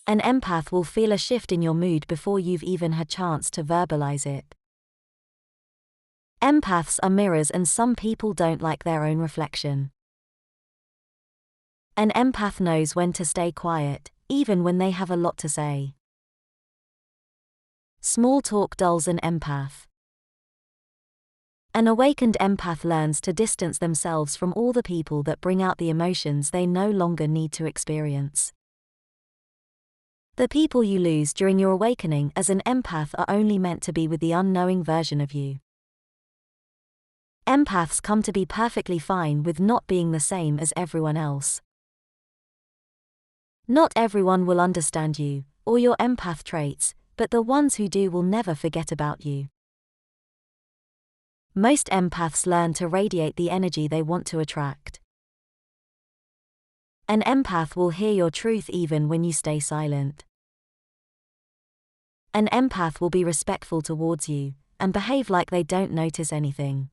An empath will feel a shift in your mood before you've even had chance to verbalize it. Empaths are mirrors, and some people don't like their own reflection. An empath knows when to stay quiet, even when they have a lot to say. Small talk dulls an empath. An awakened empath learns to distance themselves from all the people that bring out the emotions they no longer need to experience. The people you lose during your awakening as an empath are only meant to be with the unknowing version of you. Empaths come to be perfectly fine with not being the same as everyone else. Not everyone will understand you, or your empath traits, but the ones who do will never forget about you. Most empaths learn to radiate the energy they want to attract. An empath will hear your truth even when you stay silent. An empath will be respectful towards you, and behave like they don't notice anything.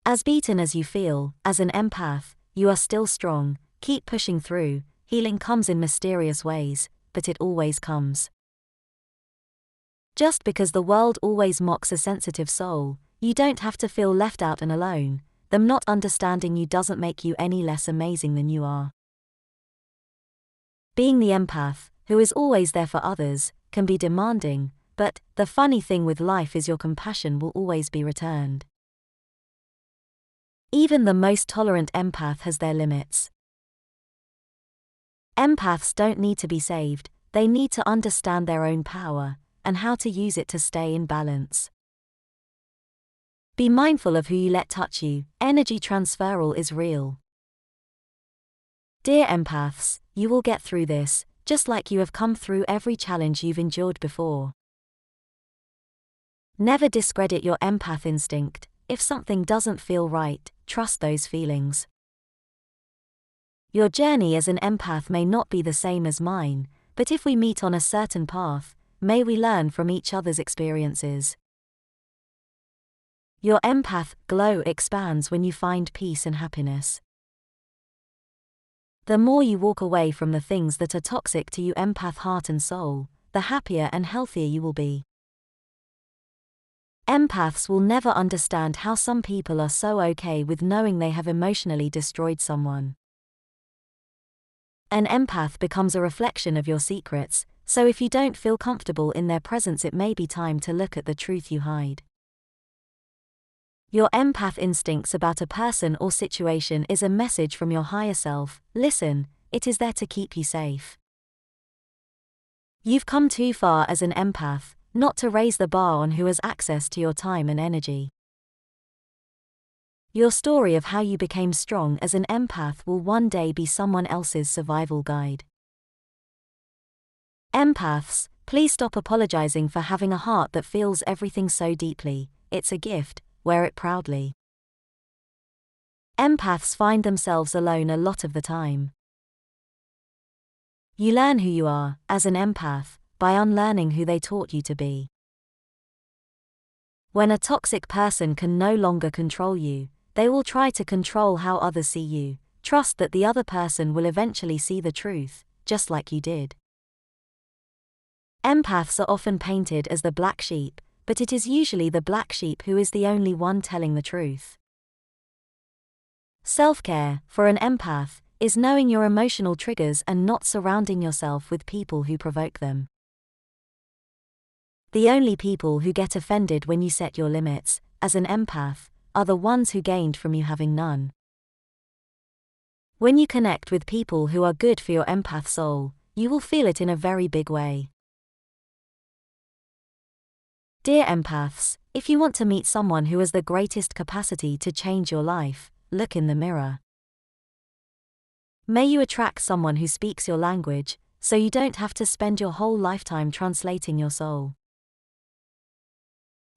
As beaten as you feel, as an empath, you are still strong. Keep pushing through. Healing comes in mysterious ways, but it always comes. Just because the world always mocks a sensitive soul, you don't have to feel left out and alone. Them not understanding you doesn't make you any less amazing than you are. Being the empath, who is always there for others, can be demanding, but the funny thing with life is your compassion will always be returned. Even the most tolerant empath has their limits. Empaths don't need to be saved, they need to understand their own power, and how to use it to stay in balance. Be mindful of who you let touch you. Energy transferal is real. Dear empaths, you will get through this, just like you have come through every challenge you've endured before. Never discredit your empath instinct. If something doesn't feel right, trust those feelings. Your journey as an empath may not be the same as mine, but if we meet on a certain path, may we learn from each other's experiences. Your empath glow expands when you find peace and happiness. The more you walk away from the things that are toxic to you empath heart and soul, the happier and healthier you will be. Empaths will never understand how some people are so okay with knowing they have emotionally destroyed someone. An empath becomes a reflection of your secrets, so if you don't feel comfortable in their presence, it may be time to look at the truth you hide. Your empath instincts about a person or situation is a message from your higher self. Listen, it is there to keep you safe. You've come too far as an empath, not to raise the bar on who has access to your time and energy. Your story of how you became strong as an empath will one day be someone else's survival guide. Empaths, please stop apologizing for having a heart that feels everything so deeply. It's a gift, wear it proudly. Empaths find themselves alone a lot of the time. You learn who you are, as an empath, by unlearning who they taught you to be. When a toxic person can no longer control you, they will try to control how others see you. Trust that the other person will eventually see the truth, just like you did. Empaths are often painted as the black sheep, but it is usually the black sheep who is the only one telling the truth. Self-care, for an empath, is knowing your emotional triggers and not surrounding yourself with people who provoke them. The only people who get offended when you set your limits, as an empath, are the ones who gained from you having none. When you connect with people who are good for your empath soul, you will feel it in a very big way. Dear empaths, if you want to meet someone who has the greatest capacity to change your life, look in the mirror. May you attract someone who speaks your language, so you don't have to spend your whole lifetime translating your soul.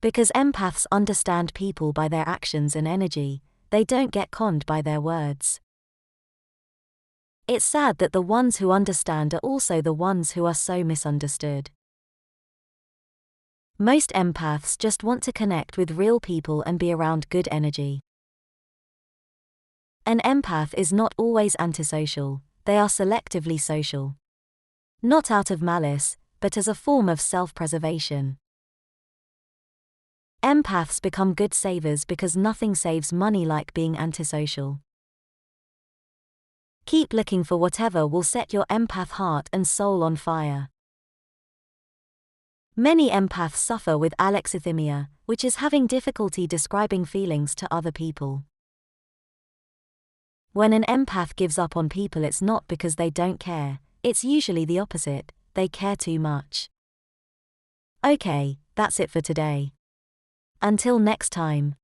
Because empaths understand people by their actions and energy, they don't get conned by their words. It's sad that the ones who understand are also the ones who are so misunderstood. Most empaths just want to connect with real people and be around good energy. An empath is not always antisocial, they are selectively social. not out of malice, but as a form of self-preservation. Empaths become good savers because nothing saves money like being antisocial. Keep looking for whatever will set your empath heart and soul on fire. Many empaths suffer with alexithymia, which is having difficulty describing feelings to other people. When an empath gives up on people, it's not because they don't care, it's usually the opposite, they care too much. Okay, that's it for today. Until next time.